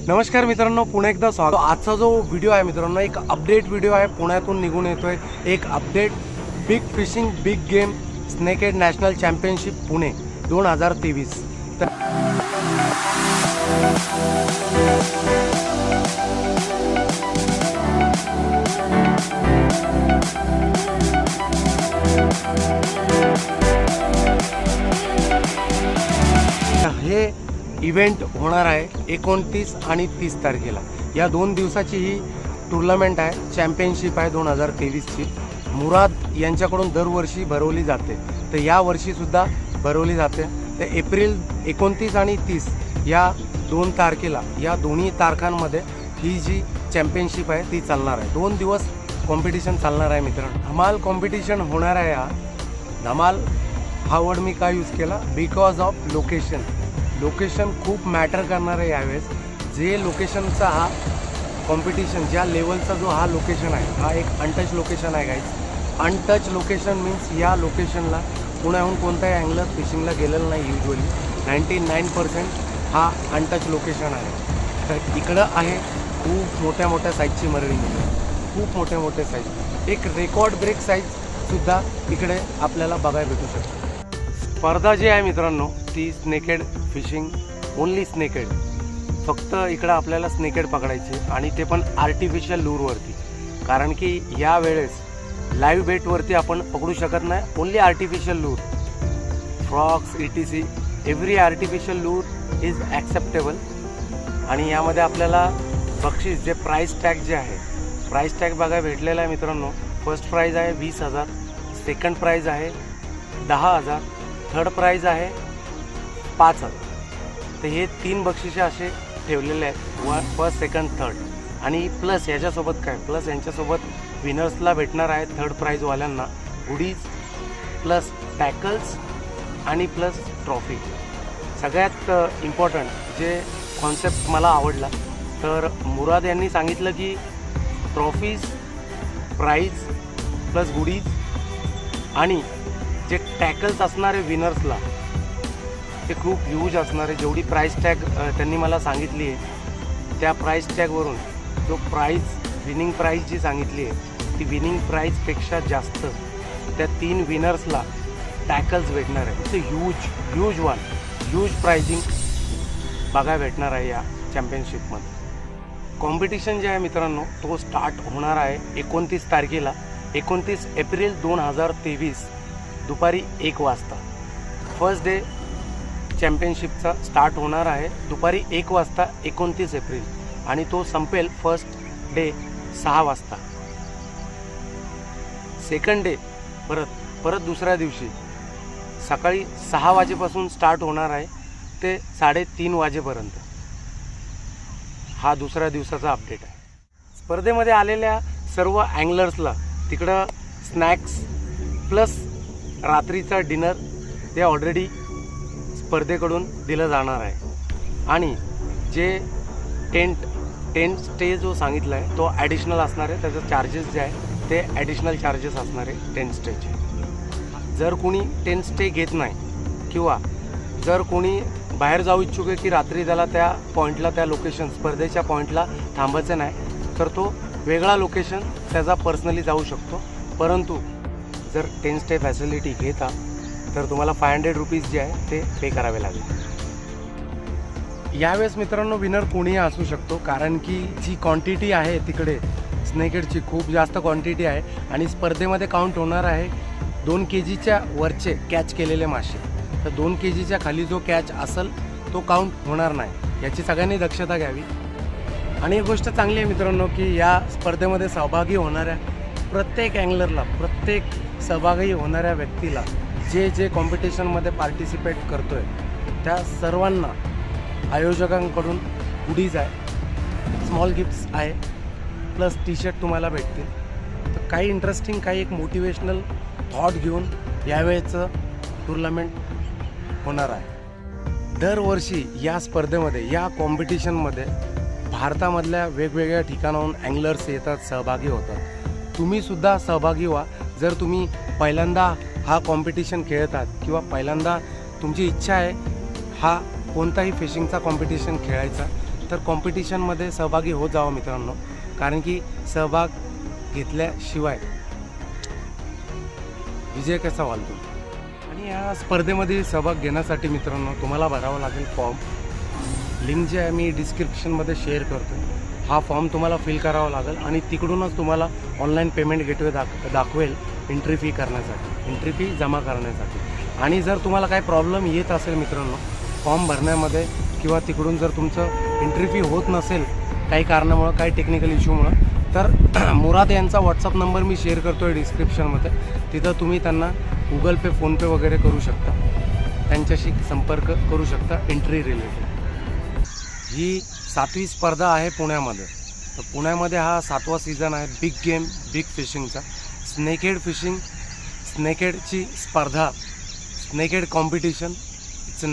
नमस्कार मित्रांनो, पुन्हा एकदा स्वागत। आजचा जो व्हिडिओ आहे मित्रांनो, एक अपडेट व्हिडिओ आहे। पुण्यातून निघून येतोय एक update. Big fishing big game snakehead national championship Pune 2023। हे इव्हेंट होणार आहे 29 आणि 30 तारखेला। या 2 दिवसाची ही टुर्नामेंट आहे, चॅम्पियनशिप आहे 2023ची। मुराद यांच्याकडून दरवर्षी भरवली जाते, तर या वर्षीसुद्धा भरवली जाते। तर एप्रिल 29 आणि 30 या 2 तारखेला, या दोन्ही तारखांमध्ये ही जी चॅम्पियनशिप आहे ती चालणार आहे। 2 दिवस कॉम्पिटिशन चालणार आहे मित्रांनो। धमाल कॉम्पिटिशन होणार आहे। धमाल हा वर्ड मी का यूज केला? बिकॉज ऑफ लोकेशन खूप मॅटर करणार आहे यावेळेस। जे लोकेशनचा हा कॉम्पिटिशन, ज्या लेवलचा जो हा लोकेशन आहे, हा एक अनटच लोकेशन आहे गाईज। अनटच लोकेशन मीन्स या लोकेशनला पुण्याहून कोणताही अँगलर फिशिंगला गेलेलं नाही। युजली 99% हा अनटच लोकेशन आहे। तर इकडं आहे खूप मोठ्या साईजची मरळी, खूप मोठे साईज। एक रेकॉर्ड ब्रेक साईजसुद्धा इकडे आपल्याला बघायला भेटू शकते। स्पर्धा जी आहे मित्रांनो ती स्नेकहेड फिशिंग, ओनली स्नेकहेड। फक्त इकडं आपल्याला स्नेकहेड पकडायचे, आणि ते पण आर्टिफिशियल लूरवरती। कारण की या वेळेस लाईव्ह बेटवरती आपण पकडू शकत नाही। Only artificial lure, frogs ETC, every artificial lure is acceptable. आणि यामध्ये आपल्याला बक्षीस जे प्राईस टॅग जे आहे, प्राईस टॅग बघायला भेटलेला आहे मित्रांनो। फर्स्ट प्राईज आहे 20,000, सेकंड प्राईज आहे 10,000, थर्ड प्राईज आहे 5,000। तर हे 3 बक्षिसे असे ठेवलेले आहेत, फर्स्ट सेकंड थर्ड। आणि प्लस याच्यासोबत काय, प्लस यांच्यासोबत विनर्सला भेटणार आहे थर्ड प्राईजवाल्यांना हुडीज, प्लस टॅकल्स आणि प्लस ट्रॉफी। सगळ्यात इम्पॉर्टंट जे कॉन्सेप्ट मला आवडला, तर मुराद यांनी सांगितलं की ट्रॉफीज, प्राईज प्लस हुडीज आणि जे टॅकल्स असणारे विनर्सला ते खूप ह्यूज असणार आहे। जेवढी प्राईस टॅग त्यांनी मला सांगितली आहे, त्या प्राईस टॅगवरून जो प्राईज, विनिंग प्राईज जी सांगितली आहे, ती विनिंग प्राईजपेक्षा जास्त त्या 3 विनर्सला टॅकल्स भेटणार आहे। ते ह्यूज प्राइजिंग बघायला भेटणार आहे या चॅम्पियनशिपमध्ये। कॉम्पिटिशन जे आहे मित्रांनो तो स्टार्ट होणार आहे 29 तारखेला, 29 एप्रिल 2023 दुपारी 1 वाजता। फर्स्ट डे चॅम्पियनशिपचा स्टार्ट होणार आहे दुपारी 1 वाजता 29 एप्रिल, आणि तो संपेल फर्स्ट डे 6 वाजता। सेकंड डे परत दुसऱ्या दिवशी सकाळी 6 वाजेपासून स्टार्ट होणार आहे ते 3:30 वाजेपर्यंत। हा दुसऱ्या दिवसाचा अपडेट आहे। स्पर्धेमध्ये आलेल्या सर्व अँगलर्सला तिकडं स्नॅक्स प्लस रात्रीचा डिनर ते ऑलरेडी स्पर्धेकडून दिलं जाणार आहे। आणि जे टेंट स्टे जो सांगितला आहे तो ॲडिशनल असणार आहे। त्याचं चार्जेस जे आहे ते ॲडिशनल चार्जेस असणार आहे टेंट स्टेचे। जर कोणी टेंट स्टे घेत नाही, किंवा जर कोणी बाहेर जाऊ इच्छुक आहे की रात्री त्याला त्या पॉईंटला, त्या लोकेशन स्पर्धेच्या पॉईंटला थांबायचं नाही, तर तो वेगळा लोकेशन त्याचा पर्सनली जाऊ शकतो। परंतु जर टेंट स्टे फॅसिलिटी घेता तर तुम्हाला 500 रुपीज जे आहे ते पे करावे लागेल। यावेळेस मित्रांनो विनर कोणीही असू शकतो, कारण की जी क्वांटिटी आहे तिकडे स्नेकहेडची खूप जास्त क्वांटिटी आहे। आणि स्पर्धेमध्ये काउंट होणार आहे 2 kgच्या वरचे कॅच केलेले मासे। तर 2 kgच्या खाली जो कॅच असेल तो काउंट होणार नाही, याची सगळ्यांनी दक्षता घ्यावी। आणि एक गोष्ट चांगली आहे मित्रांनो की या स्पर्धेमध्ये सहभागी होणाऱ्या प्रत्येक अँगलरला, प्रत्येक सहभागी होणाऱ्या व्यक्तीला, जे कॉम्पिटिशनमध्ये पार्टिसिपेट करतो आहे त्या सर्वांना आयोजकांकडून हुडीज आहे, स्मॉल गिफ्ट्स आहे, प्लस टी-शर्ट तुम्हाला भेटतील। तर काही इंटरेस्टिंग, काही एक मोटिवेशनल थॉट घेऊन यावेळेचं टुर्नामेंट होणार आहे। दरवर्षी या स्पर्धेमध्ये, या कॉम्पिटिशनमध्ये भारतामधल्या वेगवेगळ्या ठिकाणाहून अँगलर्स येतात, सहभागी होतात। तुम्हीसुद्धा सहभागी व्हा। जर तुम्ही पहिल्यांदा हा कॉम्पिटिशन खेळतात, किंवा पहिल्यांदा तुमची इच्छा आहे हा कोणताही फिशिंगचा कॉम्पिटिशन खेळायचा, तर कॉम्पिटिशनमध्ये सहभागी होत जावं मित्रांनो, कारण की सहभाग घेतल्याशिवाय विजय कसा वालतो. आणि या स्पर्धेमध्ये सहभाग घेण्यासाठी मित्रांनो तुम्हाला भरावं लागेल फॉर्म. लिंक जे आहे मी डिस्क्रिप्शनमध्ये शेअर करतो. हा फॉर्म तुम्हाला फिल करावा लागेल आणि तिकडूनच तुम्हाला ऑनलाईन पेमेंट गेटवे दाखवेल एंट्री फी करण्यासाठी, एंट्री फी जमा करण्यासाठी. आणि जर तुम्हाला काही प्रॉब्लेम येत असेल मित्रांनो फॉर्म भरण्यामध्ये किंवा तिकडून जर तुमचं एंट्री फी होत नसेल काही कारणामुळं, काही टेक्निकल इश्यूमुळं, तर मुराद यांचा व्हॉट्सअप नंबर मी शेअर करतो आहे डिस्क्रिप्शनमध्ये. तिथं तुम्ही त्यांना गुगल पे, फोनपे वगैरे करू शकता, त्यांच्याशी संपर्क करू शकता एंट्री रिलेटेड. ही 7वी स्पर्धा आहे पुण्यामध्ये. तर पुण्यामध्ये हा 7वा सीझन आहे बिग गेम बिग फिशिंगचा. स्नेकहेड फिशिंग, स्नेकहेडची स्पर्धा, स्नेकहेड कॉम्पिटिशन. इट्स